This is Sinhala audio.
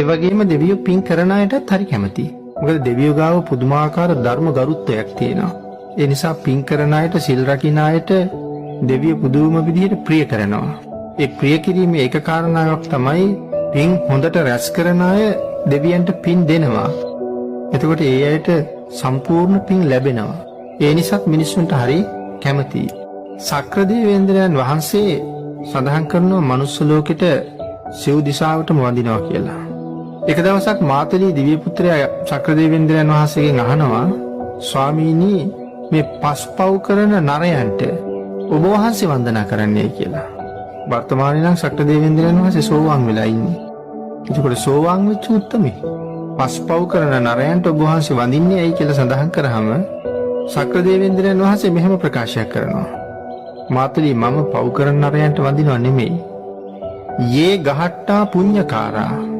ඒ වගේම දෙවියෝ පින් කරන අයටත් හරි කැමතියි. මොකද දෙවියෝ ගාව පුදුමාකාර ධර්ම ගරුත්වයක් තියෙනවා. ඒ නිසා පින් කරන අයට, සිල් රකින්න අයට දෙවියෝ පුදුම විදිහට ප්‍රිය කරනවා. ඒ ප්‍රිය කිරීමේ එක කාරණාවක් තමයි පින් හොඳට රැස් කරන අය දෙවියන්ට පින් දෙනවා. එතකොට ඒ අයට සම්පූර්ණ පින් ලැබෙනවා. ඒ නිසාත් මිනිස්සුන්ට හරි කැමතියි. සක්‍ර දේවේන්ද්‍රයන් වහන්සේ සඳහන් කරනවා මනුස්ස ලෝකෙට සිව් දිශාවටම වඳිනවා කියලා. එක දවසක් මාතලී දිව්‍ය පුත්‍රයා සක්‍ර දේවේන්ද්‍රයන් වහන්සේගෙන් අහනවා, ස්වාමීනි මේ පස්පව් කරන නරයන්ට ඔබ වහන්සේ වන්දනා කරන්නේ කියලා. වර්තමානයේ නම් සක්‍ර දේවේන්ද්‍රයන් වහන්සේ සෝවාන් වෙලා ඉන්නේ. ඒකෝට සෝවාන් වෙච්ච උත්තමේ පස්පව් කරන නරයන්ට ඔබ වහන්සේ වඳින්නේ ඇයි කියලා සඳහන් කරාම සක්‍ර දේවේන්ද්‍රයන් වහන්සේ මෙහෙම ප්‍රකාශයක් කරනවා. මාතලී මම පව් කරන නරයන්ට වඳිනව නෙමෙයි. යේ ගහට්ටා පුඤ්ඤකාරා